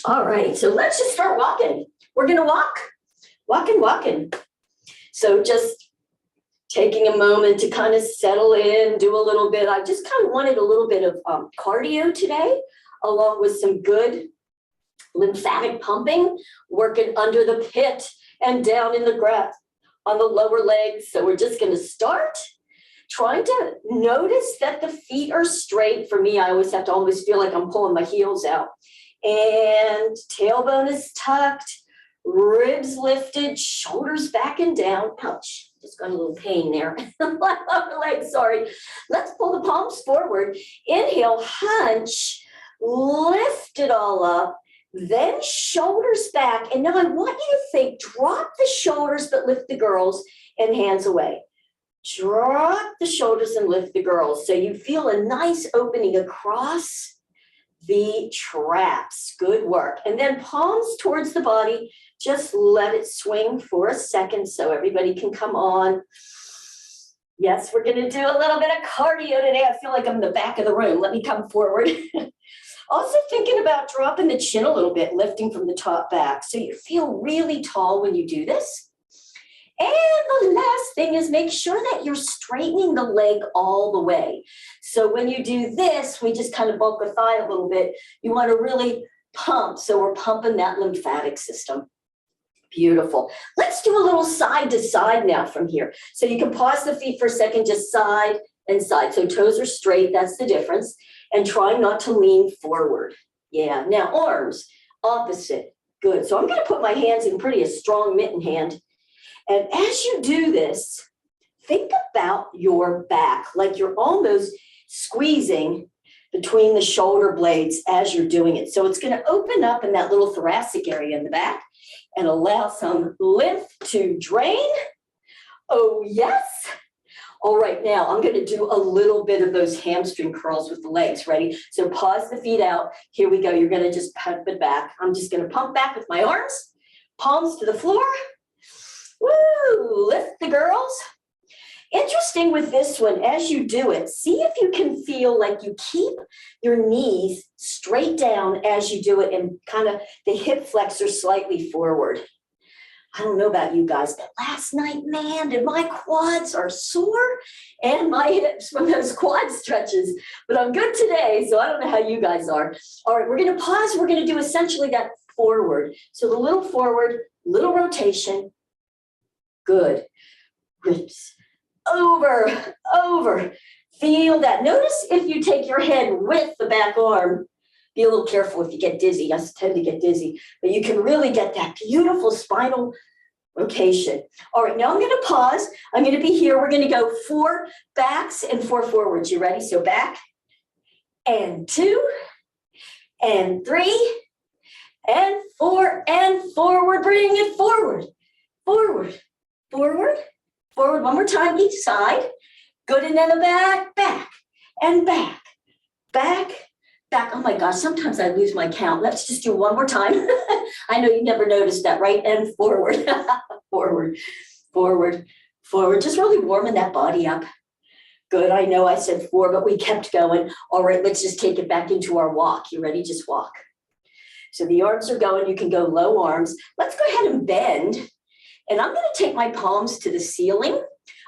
All right, so let's just start walking. We're gonna walking. So just taking a moment to kind of settle in, do a little bit. I just kind of wanted a little bit of cardio today, along with some good lymphatic pumping, working under the pit and down in the grass on the lower legs. So we're just gonna start trying to notice that the feet are straight. For me, I always have to always feel like I'm pulling my heels out. And tailbone is tucked, ribs lifted, shoulders back and down. Ouch, just got a little pain there. My lower leg, sorry. Let's pull the palms forward. Inhale, hunch, lift it all up, then shoulders back. And now I want you to think, drop the shoulders, but lift the girls and hands away. Drop the shoulders and lift the girls. So you feel a nice opening across the traps. Good work. And then palms towards the body. Just let it swing for a second so everybody can come on. Yes, we're going to do a little bit of cardio today. I feel like I'm in the back of the room. Let me come forward. Also thinking about dropping the chin a little bit, lifting from the top back. So you feel really tall when you do this. And the last thing is make sure that you're straightening the leg all the way. So when you do this, we just kind of bulk the thigh a little bit. You want to really pump. So we're pumping that lymphatic system. Beautiful. Let's do a little side to side now from here. So you can pause the feet for a second, just side and side. So toes are straight. That's the difference. And try not to lean forward. Yeah. Now arms, opposite. Good. So I'm going to put my hands in pretty a strong mitten hand. And as you do this, think about your back, like you're almost squeezing between the shoulder blades as you're doing it. So it's going to open up in that little thoracic area in the back and allow some lymph to drain. Oh, yes. All right, now I'm going to do a little bit of those hamstring curls with the legs. Ready? So pause the feet out. Here we go. You're going to just pump it back. I'm just going to pump back with my arms, palms to the floor. Woo! Lift the girls. Interesting with this one, as you do it, see if you can feel like you keep your knees straight down as you do it and kind of the hip flexors slightly forward. I don't know about you guys, but last night, man, did my quads are sore and my hips from those quad stretches, but I'm good today, so I don't know how you guys are. All right, we're going to pause. We're going to do essentially that forward. So the little forward, little rotation. Good. Ribs. Over. Feel that. Notice if you take your head with the back arm. Be a little careful if you get dizzy. I tend to get dizzy. But you can really get that beautiful spinal rotation. All right, now I'm going to pause. I'm going to be here. We're going to go 4 backs and 4 forwards. You ready? So back and 2 and 3 and 4 and forward. Bring it forward. Forward. One more time, each side. Good, and then the back, and back. Oh my gosh, sometimes I lose my count. Let's just do one more time. I know you never noticed that, right? And forward, forward. Just really warming that body up. Good, I know I said 4, but we kept going. All right, let's just take it back into our walk. You ready? Just walk. So the arms are going. You can go low arms. Let's go ahead and bend. And I'm going to take my palms to the ceiling.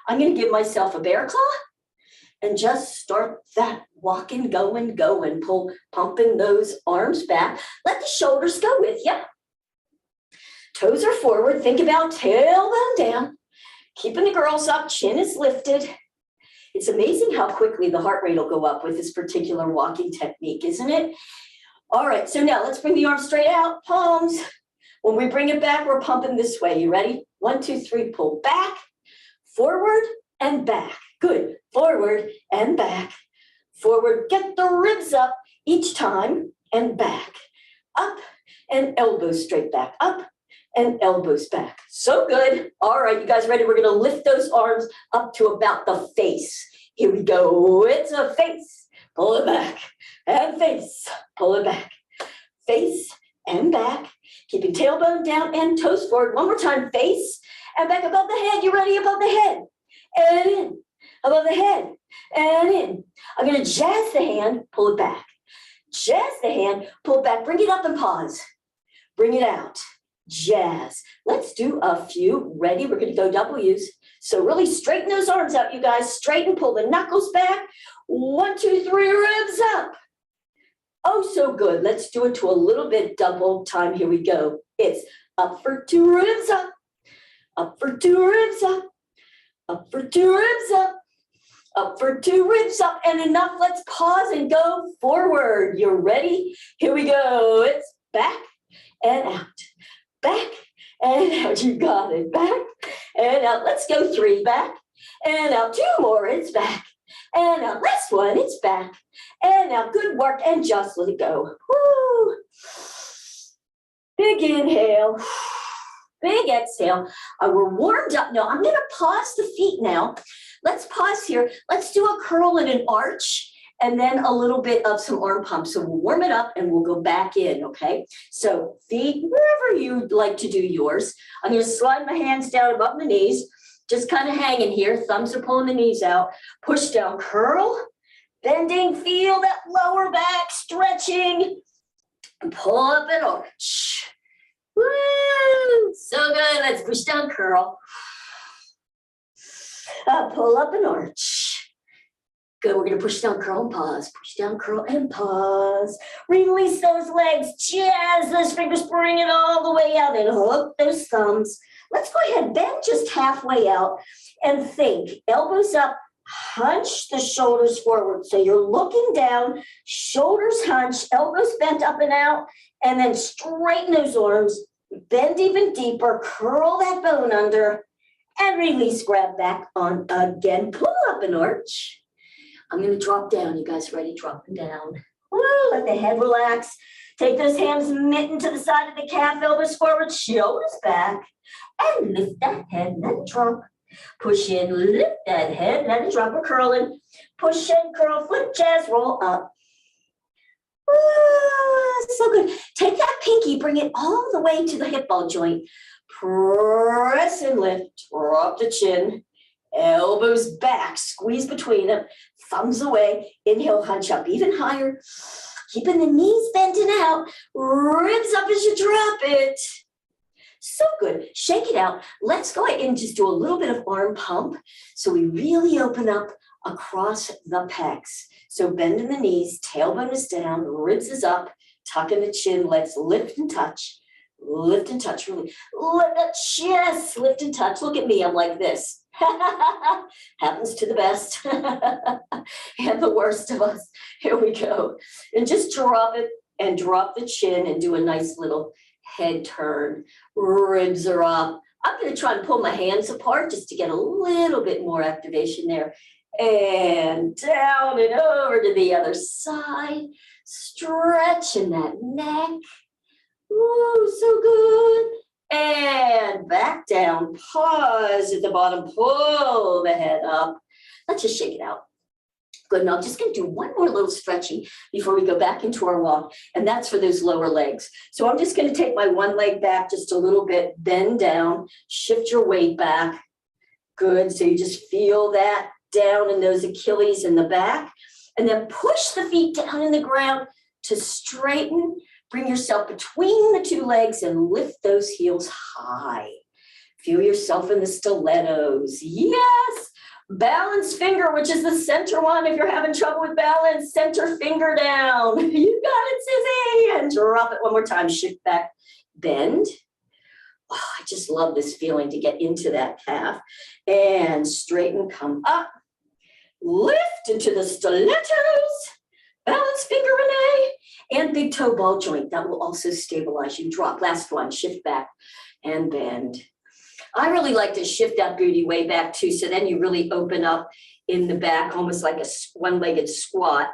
I'm going to give myself a bear claw and just start that walking, going, pumping those arms back. Let the shoulders go with you. Toes are forward. Think about tailbone down. Keeping the girls up. Chin is lifted. It's amazing how quickly the heart rate will go up with this particular walking technique, isn't it? All right, so now let's bring the arms straight out, palms. When we bring it back, we're pumping this way. You ready? 1, 2, 3, pull back, forward, and back. Good. Forward and back. Forward. Get the ribs up each time and back. Up and elbows straight back. Up and elbows back. So good. All right, you guys ready? We're going to lift those arms up to about the face. Here we go. It's a face. Pull it back. And face. Pull it back. Face and back. Keeping tailbone down and toes forward. One more time, face and back above the head. You ready? Above the head and in. Above the head and in. I'm going to jazz the hand, pull it back. jazz the hand, pull back, bring it up and pause. Bring it out, jazz. Let's do a few. Ready? We're gonna go W's. So really straighten those arms out, you guys. Straighten, pull the knuckles back. 1, 2, 3, ribs up. Oh, so good. Let's do it to a little bit double time. Here we go. It's up for 2, ribs up. Up for 2, ribs up. Up for 2, ribs up. Up for 2, ribs up. And enough. Let's pause and go forward. You're ready? Here we go. It's back and out. Back and out. You got it. Back and out. Let's go 3. Back and out. 2 more. It's back. And now last one, it's back. And now good work, and just let it go. Woo. Big inhale, big exhale. We're warmed up now. I'm gonna pause the feet now. Let's pause here. Let's do a curl and an arch, and then a little bit of some arm pumps. So we'll warm it up and we'll go back in, okay? So feet, wherever you'd like to do yours. I'm gonna slide my hands down above the knees. Just kind of hanging here, thumbs are pulling the knees out. Push down, curl, bending, feel that lower back stretching. Pull up and arch. Woo, so good. Let's push down, curl. Pull up and arch. Good, we're gonna push down, curl and pause. Push down, curl and pause. Release those legs, jazz those fingers, bring it all the way out and hook those thumbs. Let's go ahead, bend just halfway out and think. Elbows up, hunch the shoulders forward. So you're looking down, shoulders hunch, elbows bent up and out, and then straighten those arms, bend even deeper, curl that bone under, and release, grab back on again. Pull up an arch. I'm gonna drop down. You guys ready? Dropping down. Woo, let the head relax. Take those hands, mitten to the side of the calf, elbows forward, shoulders back. And lift that head, let it drop. Push in, lift that head, let it drop. We're curling. Push and curl, flip, jazz, roll up. So good. Take that pinky, bring it all the way to the hip ball joint. Press and lift, drop the chin. Elbows back, squeeze between them. Thumbs away. Inhale, hunch up even higher. Keeping the knees bending out. Ribs up as you drop it. So good. Shake it out. Let's go ahead and just do a little bit of arm pump. So we really open up across the pecs. So bend in the knees, tailbone is down, ribs is up, tuck in the chin. Let's lift and touch. Lift and touch. Really let that chest lift and touch. Look at me. I'm like this. Happens to the best and the worst of us. Here we go. And just drop it and drop the chin and do a nice little head turn. Ribs are up. I'm going to try and pull my hands apart just to get a little bit more activation there. And down and over to the other side. Stretching that neck. Ooh, so good. And back down. Pause at the bottom. Pull the head up. Let's just shake it out. Good. Now I'm just going to do one more little stretching before we go back into our walk. And that's for those lower legs. So I'm just going to take my one leg back just a little bit. Bend down. Shift your weight back. Good. So you just feel that down in those Achilles in the back. And then push the feet down in the ground to straighten. Bring yourself between the two legs and lift those heels high. Feel yourself in the stilettos. Yes. Balance finger, which is the center one. If you're having trouble with balance, center finger down. You got it, Susie. And drop it one more time. Shift back, bend. Oh, I just love this feeling to get into that calf. And straighten, come up. Lift into the stilettos. Balance finger, Renee. And big toe ball joint. That will also stabilize you. Drop. Last one. Shift back and bend. I really like to shift that booty way back too. So then you really open up in the back, almost like a one-legged squat.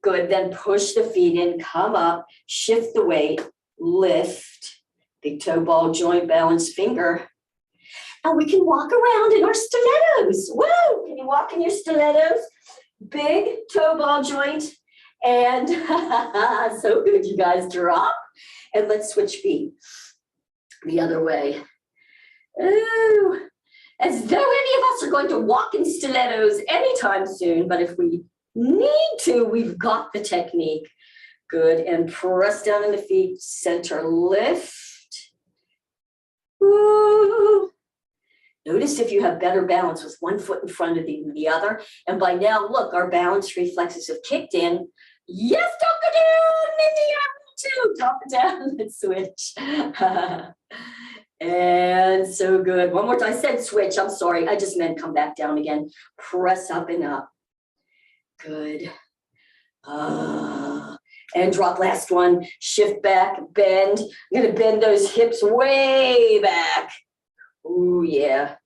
Good. Then push the feet in. Come up. Shift the weight. Lift. Big toe ball joint. Balance finger. And we can walk around in our stilettos. Woo! Can you walk in your stilettos? Big toe ball joint. And so good, you guys. Drop. And let's switch feet the other way. Ooh. As though any of us are going to walk in stilettos anytime soon. But if we need to, we've got the technique. Good, and press down in the feet, center lift. Woo. Notice if you have better balance with one foot in front of the other. And by now, look, our balance reflexes have kicked in. Yes, Dr. Down, in the arm too. Top and down, let's switch. And so good. One more time. I said switch. I'm sorry. I just meant come back down again. Press up and up. Good. And drop last one. Shift back, bend. I'm going to bend those hips way back. Ooh, yeah.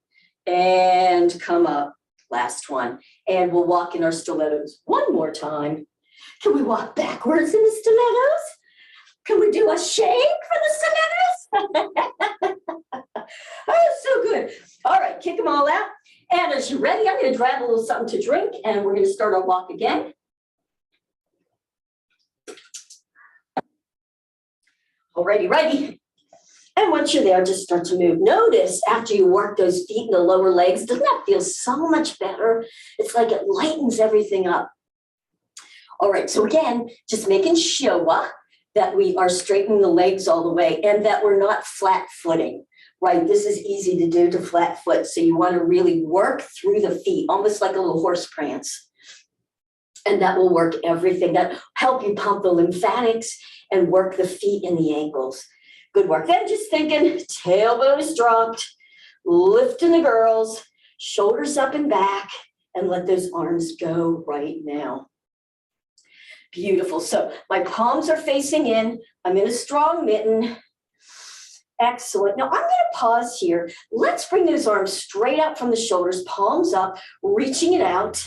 And come up. Last one. And we'll walk in our stilettos one more time. Can we walk backwards in the stilettos? Can we do a shake for the stilettos? Oh, so good. All right, kick them all out. And as you're ready, I'm going to grab a little something to drink, and we're going to start our walk again. Alrighty, ready. And once you're there, just start to move. Notice after you work those feet and the lower legs, doesn't that feel so much better? It's like it lightens everything up. All right, so again, just making sure that we are straightening the legs all the way and that we're not flat footing, right? This is easy to do to flat foot. So you want to really work through the feet, almost like a little horse prance. And that will work everything. That help you pump the lymphatics and work the feet and the ankles. Good work. Then just thinking, tailbone dropped, lifting the girls, shoulders up and back, and let those arms go right now. Beautiful. So my palms are facing in. I'm in a strong mitten. Excellent. Now I'm going to pause here. Let's bring those arms straight out from the shoulders, palms up, reaching it out.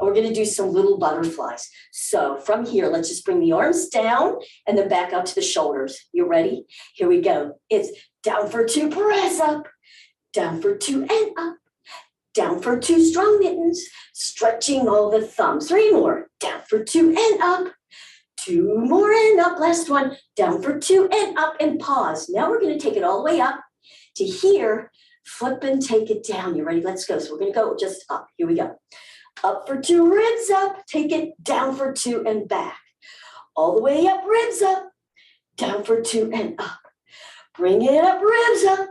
And we're going to do some little butterflies. So from here, let's just bring the arms down and then back up to the shoulders. You ready? Here we go. It's down for two, press up, down for two and up, down for two, strong mittens, stretching all the thumbs. Three more, down for two and up, two more and up. Last one, down for two and up and pause. Now we're going to take it all the way up to here, flip and take it down. You ready? Let's go. So we're going to go just up. Here we go. Up for two, ribs up, take it down for two and back. All the way up, ribs up, down for two and up. Bring it up, ribs up,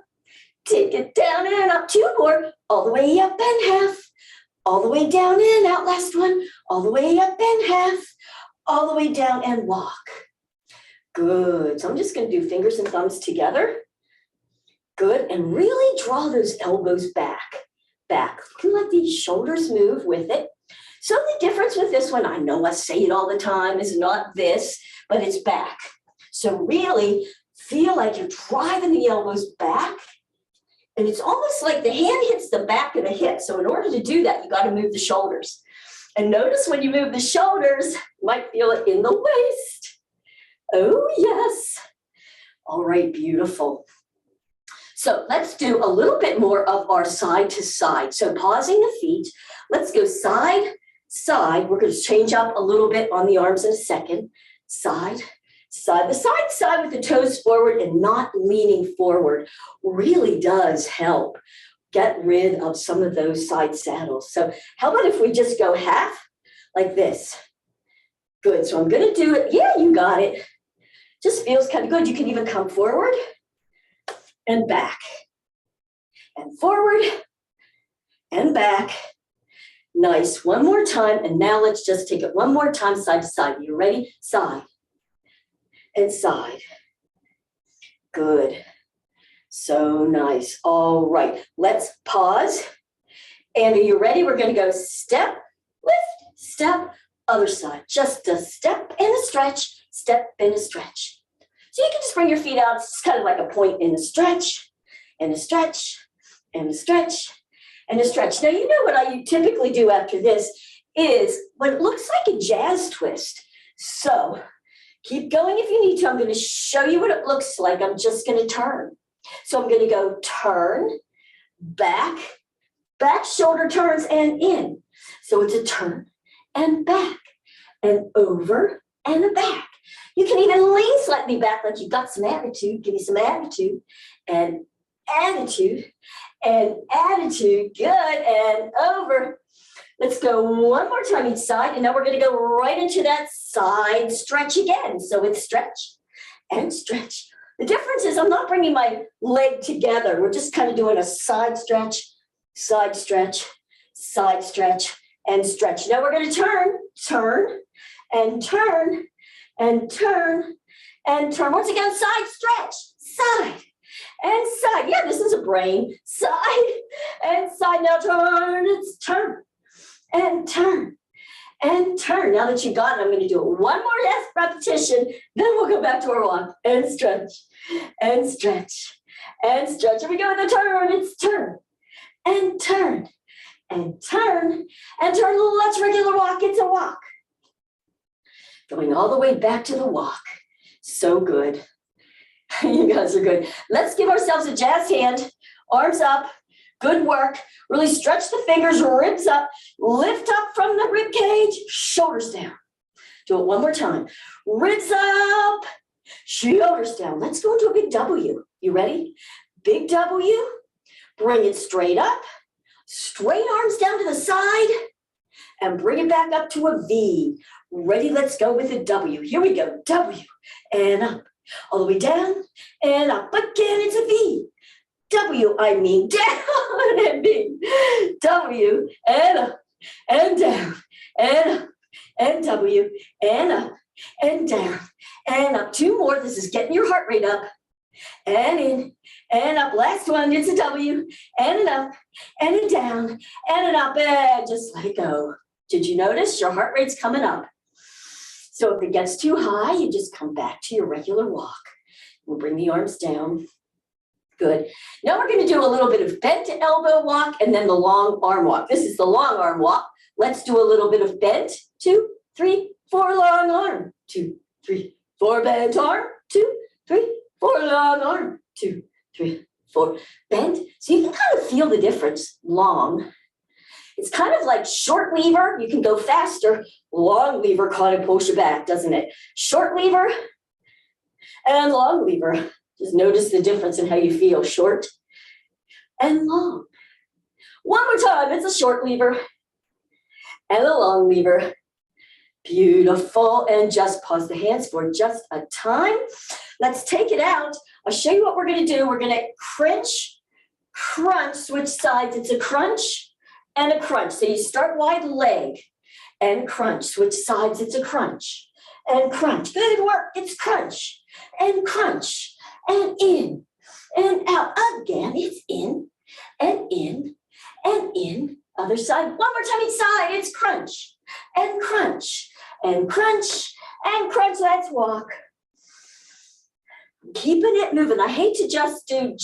take it down and up. Two more, all the way up and half. All the way down and out, last one. All the way up and half. All the way down and walk. Good, so I'm just gonna do fingers and thumbs together. Good, and really draw those elbows back. You let these shoulders move with it. So the difference with this one, I know I say it all the time, is not this, but it's back. So really feel like you're driving the elbows back, and it's almost like the hand hits the back of the hip. So in order to do that, you got to move the shoulders. And notice when you move the shoulders, you might feel it in the waist. Oh, yes. All right, beautiful. So let's do a little bit more of our side to side. So pausing the feet, let's go side, side. We're going to change up a little bit on the arms in a second. Side, side. The side with the toes forward and not leaning forward really does help get rid of some of those side saddles. So how about if we just go half like this? Good. So I'm going to do it. Yeah, you got it. Just feels kind of good. You can even come forward and back, and forward, and back. Nice, one more time, and now let's just take it one more time, side to side. You ready? Side, and side. Good, so nice. All right, let's pause, and are you ready? We're gonna go step, lift, step, other side. Just a step and a stretch, step and a stretch. So you can just bring your feet out. It's kind of like a point in a stretch, and a stretch, and a stretch, and a stretch. Now, you know what I typically do after this is what looks like a jazz twist. So keep going if you need to. I'm going to show you what it looks like. I'm just going to turn. So I'm going to go turn, back, back shoulder turns, and in. So it's a turn, and back, and over, and a back. You can even lean slightly back like you got some attitude. Give me some attitude, and attitude, and attitude. Good, and over. Let's go one more time each side. And now we're going to go right into that side stretch again. So it's stretch and stretch. The difference is I'm not bringing my leg together. We're just kind of doing a side stretch, side stretch, side stretch, and stretch. Now we're going to turn, and turn, and turn, and turn. Once again, side stretch, side, and side. Yeah, this is a brain. Side, and side. Now turn, it's turn, and turn, and turn. Now that you got it, I'm going to do it one more repetition. Then we'll go back to our walk and stretch, and stretch, and stretch. Here we go with the turn. It's turn, and turn, and turn, and turn. Let's regular walk. It's a walk. Going all the way back to the walk. So good. You guys are good. Let's give ourselves a jazz hand. Arms up. Good work. Really stretch the fingers, ribs up. Lift up from the rib cage. Shoulders down. Do it one more time. Ribs up. Shoulders down. Let's go into a big W. You ready? Big W. Bring it straight up. Straight arms down to the side. And bring it back up to a V. Ready? Let's go with a W. Here we go. W. And up. All the way down. And up. Again, it's a V. W, I mean down and V. W, and up, and down, and up, and W, and up, and down, and up. Two more. This is getting your heart rate up. And in, and up. Last one, it's a W, and an up, and a down, and an up, and just let it go. Did you notice your heart rate's coming up? So if it gets too high, you just come back to your regular walk. We'll bring the arms down. Good. Now we're going to do a little bit of bent elbow walk and then the long arm walk. This is the long arm walk. Let's do a little bit of bent. 2, 3, 4, long arm. 2, 3, 4, bent arm. 2, 3, 4, long arm. 2, 3, 4, bent. So you can kind of feel the difference. Long. It's kind of like short lever. You can go faster. Long lever kind of pulls you back, doesn't it? Short lever and long lever. Just notice the difference in how you feel, short and long. One more time, it's a short lever and a long lever. Beautiful, and just pause the hands for just a time. Let's take it out. I'll show you what we're gonna do. We're gonna crunch, switch sides. It's a crunch and a crunch. So you start wide leg and crunch, switch sides, it's a crunch and crunch. Good work, it's crunch and crunch. And in, and out. Again, it's in, and in, and in. Other side. One more time each side. It's crunch, and crunch, and crunch, and crunch. Let's walk. Keeping it moving. I hate to just do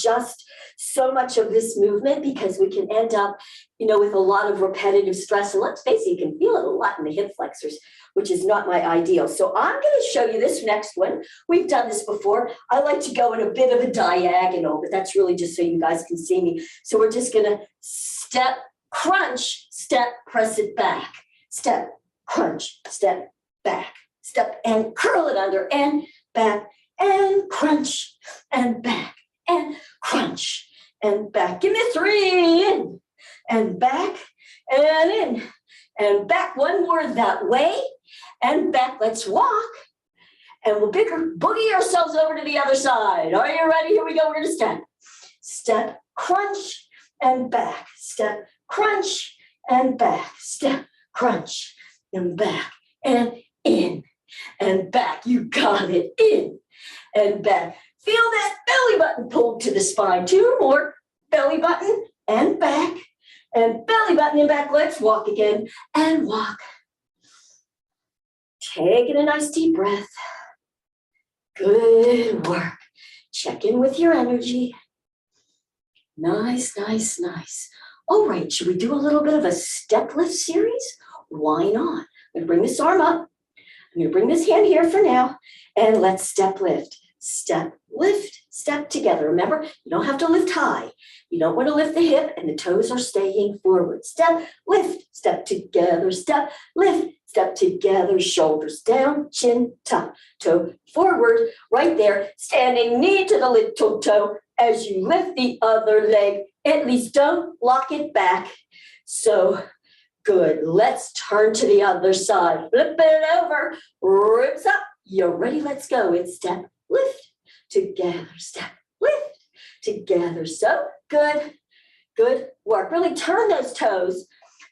so much of this movement because we can end up, with a lot of repetitive stress. And let's face it, you can feel it a lot in the hip flexors, which is not my ideal. So I'm going to show you this next one. We've done this before. I like to go in a bit of a diagonal, but that's really just so you guys can see me. So we're just going to step, crunch, step, press it back. Step, crunch, step, back. Step, and curl it under, and back, and crunch, and back, and crunch, and back. Give me 3, in, and back, and in, and back. One more that way, and back. Let's walk, and we'll boogie ourselves over to the other side. Are you ready? Here we go. We're going to step. Step, crunch, and back. Step, crunch, and back. Step, crunch, and back, and in, and back. You got it. In, and back. Feel that belly button pulled to the spine. 2 more. Belly button, and back. And belly button and back. Let's walk again and walk. Taking a nice deep breath. Good work. Check in with your energy. Nice, nice, nice. All right, should we do a little bit of a step lift series? Why not? I'm gonna bring this arm up. I'm gonna bring this hand here for now, and let's step lift. Step, lift, step together. Remember, you don't have to lift high. You don't want to lift the hip and the toes are staying forward. Step, lift, step together, step, lift, step together, shoulders down, chin, top, toe forward, right there, standing knee to the little toe as you lift the other leg. At least don't lock it back. So Good. Let's turn to the other side. Flip it over. Ribs up. You're ready. Let's go. It's step, lift, together, step, lift, together. So good. Good work. Really turn those toes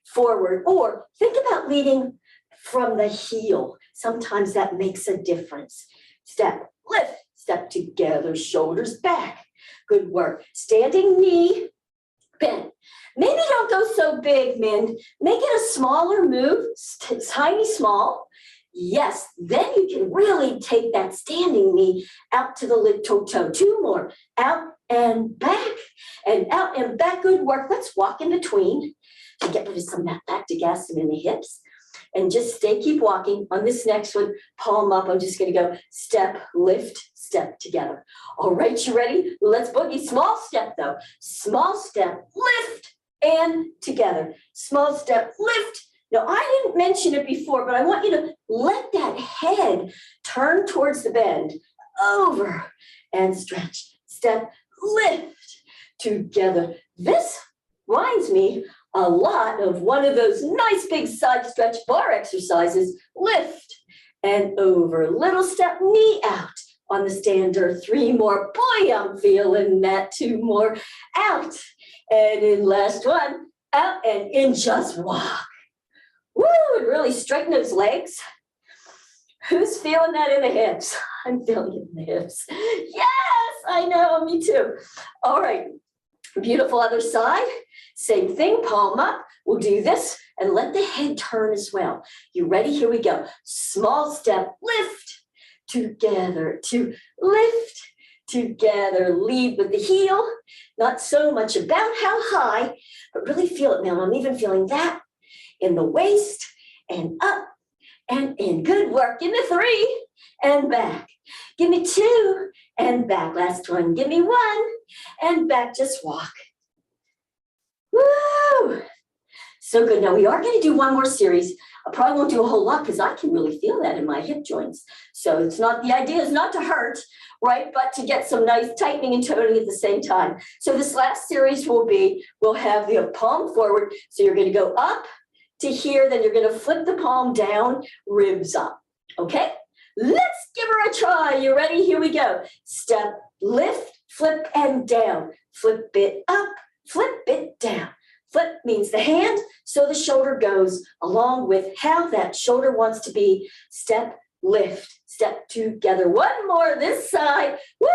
forward, or think about leading from the heel. Sometimes that makes a difference. Step, lift, step together, shoulders back. Good work. Standing knee bend. Maybe don't go so big, Mind. Make it a smaller move, tiny, small. Yes, then you can really take that standing knee out to the little toe. Two more. Out and back, and out and back. Good work. Let's walk in between to get rid of some of that lactic acid in the hips. And just keep walking. On this next one, palm up. I'm just going to go step, lift, step together. All right, you ready? Let's boogie. Small step, though. Small step, lift, and together. Small step, lift. Now, I didn't mention it before, but I want you to let that head turn towards the bend. Over and stretch. Step, lift, together. This reminds me a lot of one of those nice big side stretch bar exercises. Lift and over. Little step, knee out on the stander. 3 more. Boy, I'm feeling that. 2 more. Out and in. Last one. Out and in. Just walk. Woo, and really straighten those legs. Who's feeling that in the hips? I'm feeling it in the hips. Yes, I know, me too. All right, beautiful other side. Same thing, palm up. We'll do this and let the head turn as well. You ready? Here we go. Small step, lift, together, to lift, together. Lead with the heel. Not so much about how high, but really feel it now. I'm even feeling that in the waist and up and in. Good work. Give me 3 and back. Give me 2 and back. Last one. Give me 1 and back. Just walk. Woo! So good. Now we are going to do one more series. I probably won't do a whole lot because I can really feel that in my hip joints. So it's not, the idea is not to hurt, right? But to get some nice tightening and toning at the same time. So this last series we'll have the palm forward. So you're going to go up to here, then you're going to flip the palm down, ribs up. Okay? Let's give her a try. You ready? Here we go. Step, lift, flip, and down. Flip it up, flip it down. Flip means the hand, so the shoulder goes along with how that shoulder wants to be. Step, lift, step together. 1 more this side. Woo!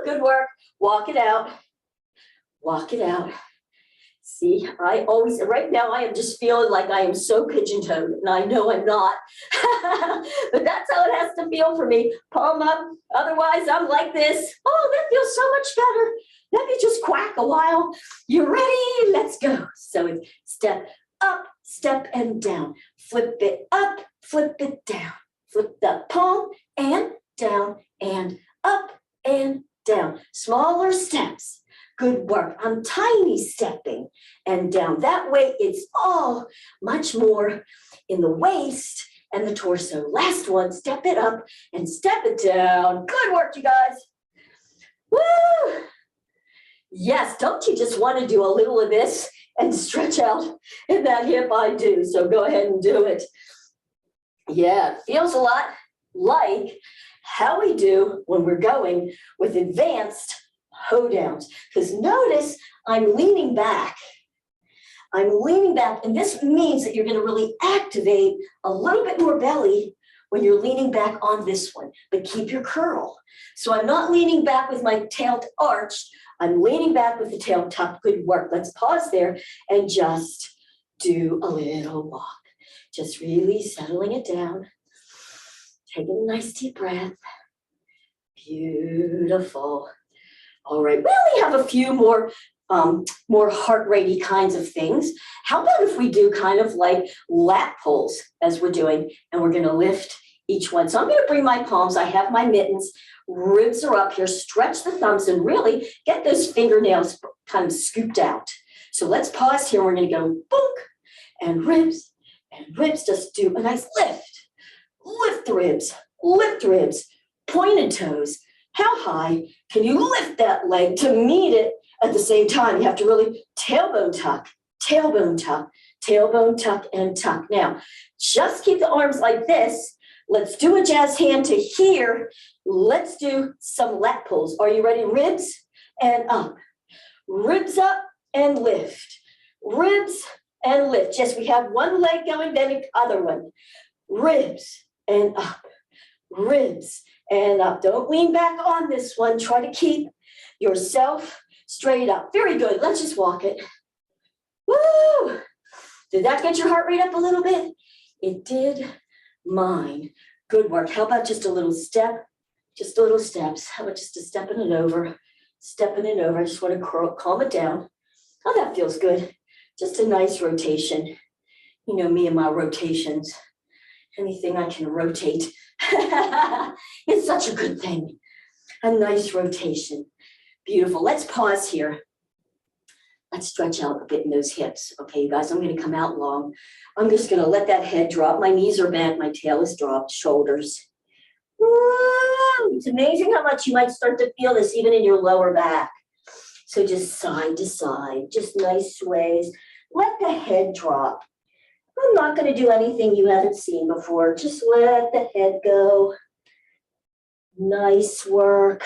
Good work. Walk it out. Walk it out. See, right now I am just feeling like I am so pigeon-toed, and I know I'm not, but that's how it has to feel for me. Palm up, otherwise I'm like this. Oh, that feels so much better. Let me just quack a while. You ready? Let's go. So it's step up, step and down. Flip it up, flip it down. Flip the palm and down and up and down. Smaller steps. Good work. I'm tiny stepping and down. That way it's all much more in the waist and the torso. Last one, step it up and step it down. Good work, you guys. Woo! Yes, don't you just want to do a little of this and stretch out in that hip? I do, so go ahead and do it. Yeah, it feels a lot like how we do when we're going with advanced hold downs. Because notice I'm leaning back. I'm leaning back, and this means that you're going to really activate a little bit more belly when you're leaning back on this one, but keep your curl. So I'm not leaning back with my tail arched. I'm leaning back with the tail tucked. Good work. Let's pause there and just do a little walk. Just really settling it down. Taking a nice deep breath. Beautiful. All right, we only have a few more heart ratey kinds of things. How about if we do kind of like lat pulls as we're doing, and we're going to lift each one. So I'm going to bring my palms. I have my mittens. Ribs are up here. Stretch the thumbs and really get those fingernails kind of scooped out. So let's pause here. We're going to go book and ribs. Just do a nice lift. Lift the ribs. Lift the ribs. Pointed toes. How high can you lift that leg to meet it at the same time? You have to really tailbone tuck, tailbone, tuck, and tuck. Now, just keep the arms like this. Let's do a jazz hand to here. Let's do some lat pulls. Are you ready? Ribs and up. Ribs up and lift. Ribs and lift. Yes, we have one leg going, then the other one. Ribs and up. Ribs and up. Don't lean back on this one. Try to keep yourself straight up. Very good. Let's just walk it. Woo! Did that get your heart rate up a little bit? It did mine. Good work. How about just a little step? Just little steps. How about just a stepping it over? Stepping it over. I just want to calm it down. Oh, that feels good. Just a nice rotation. You know me and my rotations. Anything I can rotate. It's such a good thing. A nice rotation. Beautiful. Let's pause here. Let's stretch out a bit in those hips. Okay, you guys, I'm going to come out long. I'm just going to let that head drop. My knees are bent. My tail is dropped. Shoulders. Woo! It's amazing how much you might start to feel this even in your lower back. So just side to side, just nice sways. Let the head drop. I'm not going to do anything you haven't seen before. Just let the head go. Nice work.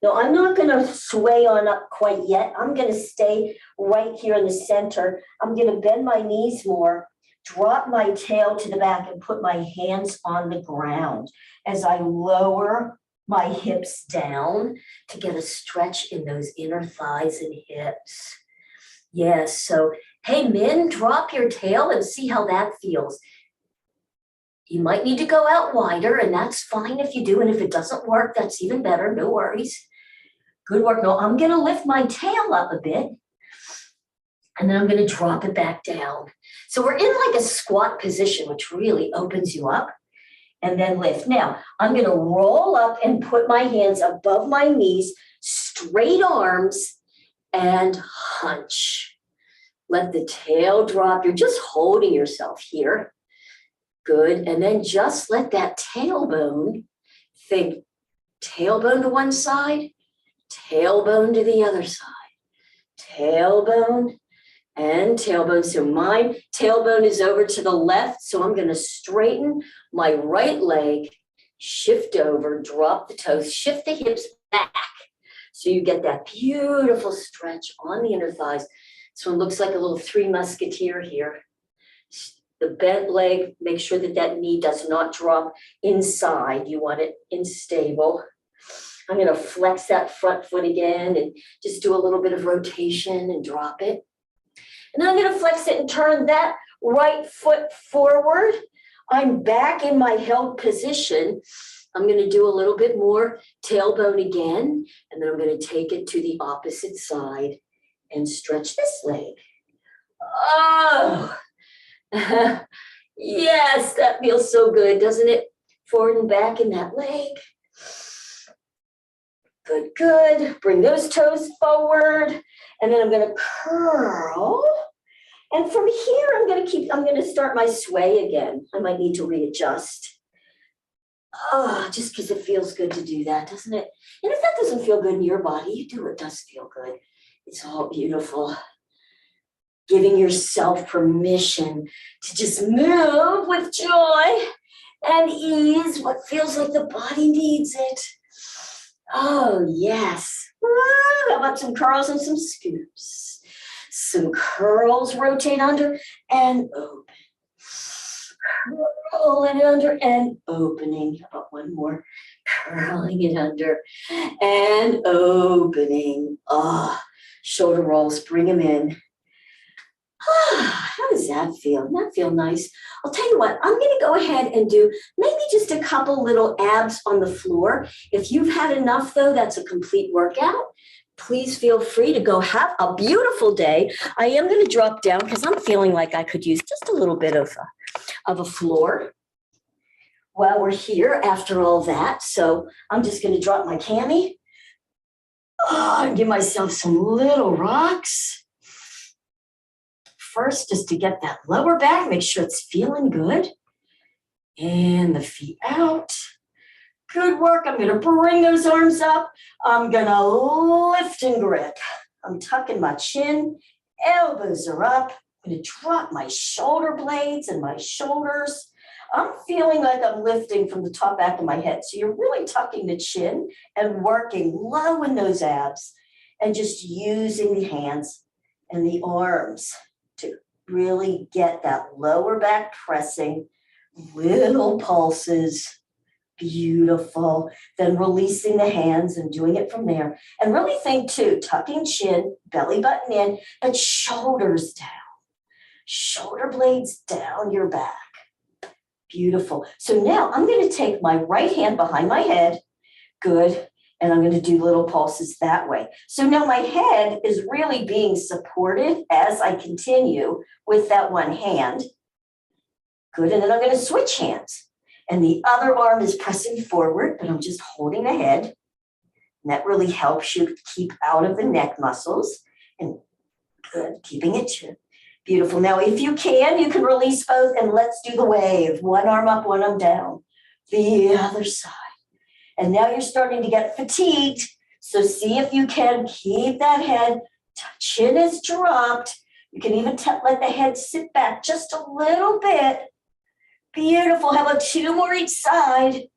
No, I'm not going to sway on up quite yet. I'm going to stay right here in the center. I'm going to bend my knees more, drop my tail to the back, and put my hands on the ground as I lower my hips down to get a stretch in those inner thighs and hips. Yes, so hey, men, drop your tail and see how that feels. You might need to go out wider, and that's fine if you do. And if it doesn't work, that's even better. No worries. Good work. No, I'm going to lift my tail up a bit, and then I'm going to drop it back down. So we're in like a squat position, which really opens you up, and then lift. Now, I'm going to roll up and put my hands above my knees, straight arms, and hunch. Let the tail drop. You're just holding yourself here. Good. And then just let that tailbone, think tailbone to one side, tailbone to the other side, tailbone and tailbone. So my tailbone is over to the left. So I'm going to straighten my right leg, shift over, drop the toes, shift the hips back. So you get that beautiful stretch on the inner thighs. So it looks like a little three musketeer here. The bent leg, make sure that that knee does not drop inside. You want it stable. I'm going to flex that front foot again and just do a little bit of rotation and drop it. And then I'm going to flex it and turn that right foot forward. I'm back in my held position. I'm going to do a little bit more tailbone again, and then I'm going to take it to the opposite side and stretch this leg. Oh, yes, that feels so good, doesn't it? Forward and back in that leg. Good, good. Bring those toes forward, and then I'm going to curl. And from here, I'm going to start my sway again. I might need to readjust. Oh, just because it feels good to do that, doesn't it? And if that doesn't feel good in your body, you do what does feel good. It's all beautiful. Giving yourself permission to just move with joy and ease, what feels like the body needs it. Oh, yes. How about some curls and some scoops? Some curls, rotate under and open. Curling it under and opening. How about one more? Curling it under and opening. Ah, shoulder rolls, bring them in. How does that feel? Doesn't that feel nice? I'll tell you what, I'm going to go ahead and do maybe just a couple little abs on the floor. If you've had enough, though, that's a complete workout. Please feel free to go have a beautiful day. I am going to drop down because I'm feeling like I could use just a little bit of a floor while we're here after all that. So I'm just going to drop my cami and give myself some little rocks. First, just to get that lower back, make sure it's feeling good. And the feet out. Good work. I'm going to bring those arms up. I'm going to lift and grip. I'm tucking my chin. Elbows are up. I'm going to drop my shoulder blades and my shoulders. I'm feeling like I'm lifting from the top back of my head. So you're really tucking the chin and working low in those abs and just using the hands and the arms to really get that lower back pressing, little pulses. Beautiful. Then releasing the hands and doing it from there. And really think too, tucking chin, belly button in, but shoulders down. Shoulder blades down your back. Beautiful. So now I'm going to take my right hand behind my head. Good. And I'm going to do little pulses that way. So now my head is really being supported as I continue with that one hand. Good. And then I'm going to switch hands. And the other arm is pressing forward, but I'm just holding the head. And that really helps you keep out of the neck muscles. And good, keeping it chin. Beautiful. Now, if you can release both and let's do the wave. One arm up, one arm down. The other side. And now you're starting to get fatigued. So see if you can keep that head. Chin is dropped. You can even let the head sit back just a little bit. Beautiful. How about two more each side?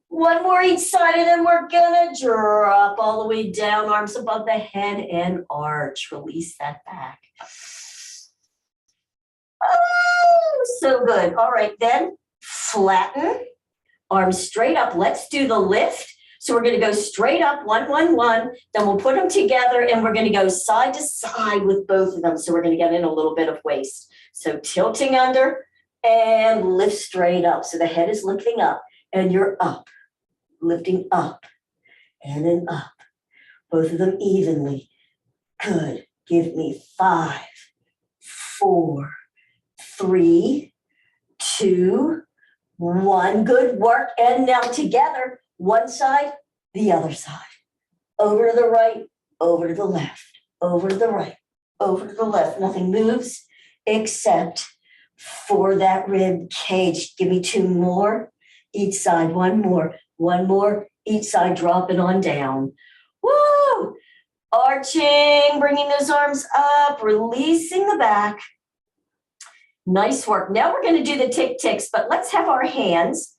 One more each side, and then we're going to drop all the way down, arms above the head and arch. Release that back. Oh, so good. All right, then flatten, arms straight up. Let's do the lift. So we're going to go straight up, 1, 1, 1. Then we'll put them together, and we're going to go side to side with both of them. So we're going to get in a little bit of waist. So tilting under. And lift straight up. So the head is lifting up and you're up, lifting up and then up. Both of them evenly. Good. Give me 5, 4, 3, 2, 1. Good work. And now together, one side, the other side. Over to the right, over to the left, over to the right, over to the left. Nothing moves except for that rib cage. Give me 2 more each side. One more each side. Drop it on down. Woo! Arching, bringing those arms up, releasing the back. Nice work. Now we're going to do the tick-ticks, but let's have our hands.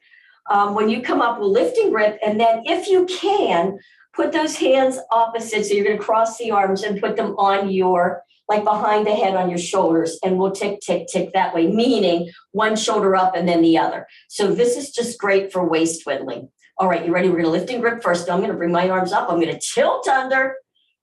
When you come up, we'll lift and grip, and then if you can, put those hands opposite. So you're going to cross the arms and put them on your, like behind the head on your shoulders, and we'll tick, tick, tick that way, meaning one shoulder up and then the other. So this is just great for waist twiddling. All right, you ready? We're going to lift and grip first. I'm going to bring my arms up. I'm going to tilt under,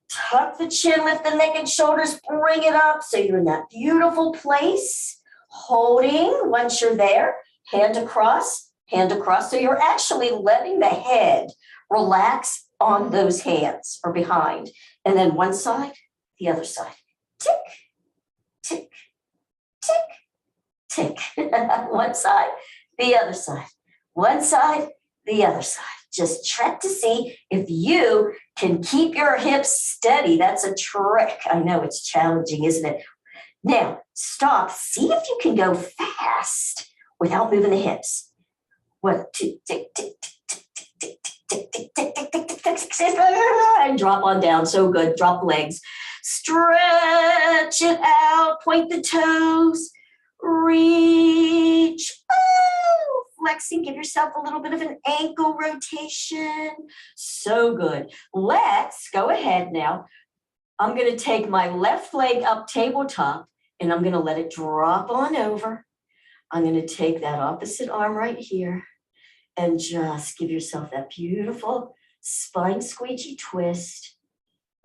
tuck the chin, lift the neck and shoulders, bring it up. So you're in that beautiful place, holding once you're there, hand across, hand across. So you're actually letting the head relax on those hands or behind. And then one side, the other side. Tick, tick, tick, tick. One side, the other side. One side, the other side. Just check to see if you can keep your hips steady. That's a trick. I know it's challenging, isn't it? Now, stop. See if you can go fast without moving the hips. 1, 2, tick, tick, tick, tick, tick, tick, tick, tick, tick, tick, tick, tick, tick, and drop on down. So good. Drop the legs. Stretch it out. Point the toes. Reach. Oh, flexing. Give yourself a little bit of an ankle rotation. So good. Let's go ahead now. I'm going to take my left leg up tabletop, and I'm going to let it drop on over. I'm going to take that opposite arm right here and just give yourself that beautiful spine squeegee twist.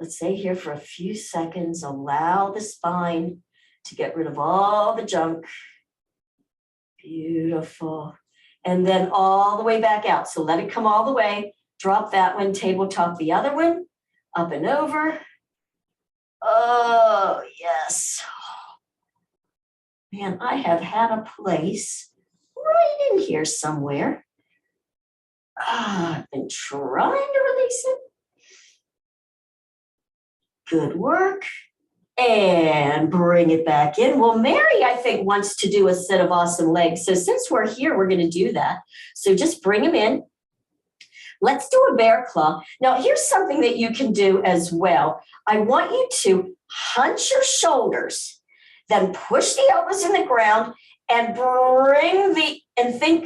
Let's stay here for a few seconds. Allow the spine to get rid of all the junk. Beautiful. And then all the way back out. So let it come all the way. Drop that one, tabletop the other one, up and over. Oh, yes. Man, I have had a place right in here somewhere. I've been trying to release it. Good work. And bring it back in. Well, Mary, I think, wants to do a set of awesome legs. So since we're here, we're going to do that. So just bring them in. Let's do a bear claw. Now, here's something that you can do as well. I want you to hunch your shoulders. Then push the elbows in the ground and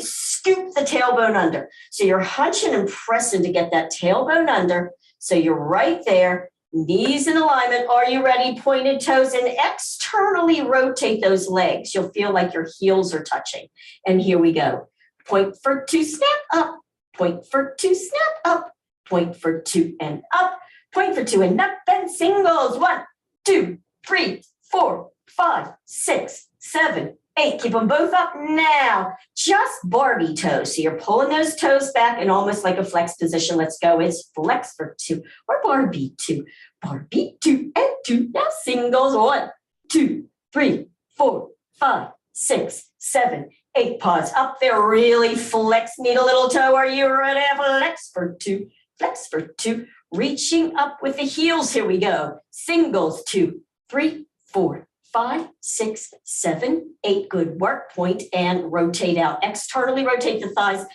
scoop the tailbone under. So you're hunching and pressing to get that tailbone under. So you're right there, knees in alignment. Are you ready? Pointed toes, and externally rotate those legs. You'll feel like your heels are touching. And here we go. Point for two, snap up. Point for two, snap up. Point for two and up. Point for two and up, and singles. 1, 2, 3, 4, 5, 6, 7, 8. Keep them both up now. Just Barbie toes. So you're pulling those toes back and almost like a flex position. Let's go. It's flex for 2 or Barbie 2. Barbie 2 and 2. Now singles. 1, 2, 3, 4, 5, 6, 7, 8. Pause up there. Really flex. Need a little toe. Are you ready? Flex for 2. Flex for 2. Reaching up with the heels. Here we go. Singles. 2, 3, 4, 5, 6, 7, 8. Good work. Point and rotate out. Externally rotate the thighs.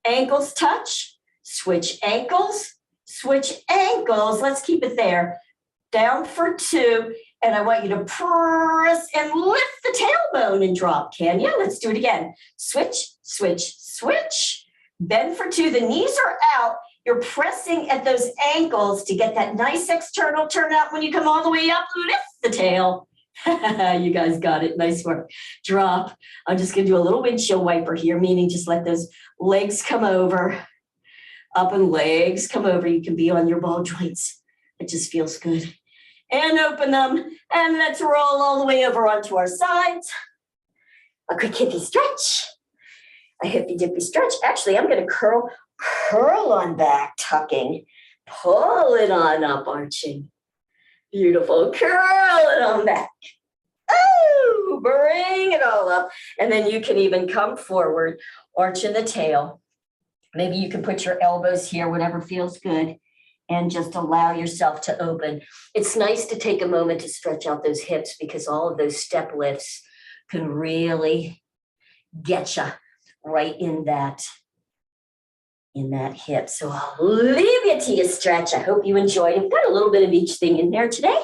Ankles touch. Switch ankles. Switch ankles. Let's keep it there. Down for 2. And I want you to press and lift the tailbone and drop. Can you? Let's do it again. Switch, switch, switch. Bend for 2. The knees are out. You're pressing at those ankles to get that nice external turnout. When you come all the way up, lift the tail. You guys got it. Nice work. Drop. I'm just going to do a little windshield wiper here, meaning just let those legs come over. Up and legs come over. You can be on your ball joints. It just feels good. And open them. And let's roll all the way over onto our sides. A quick hippie stretch. A hippie dippy stretch. Actually, I'm going to curl on back, tucking. Pull it on up, arching. Beautiful. Curl it on back. Oh, bring it all up. And then you can even come forward, arching the tail. Maybe you can put your elbows here, whatever feels good, and just allow yourself to open. It's nice to take a moment to stretch out those hips because all of those step lifts can really get you right in that hip. So I'll leave you to your stretch. I hope you enjoyed it. We've got a little bit of each thing in there today.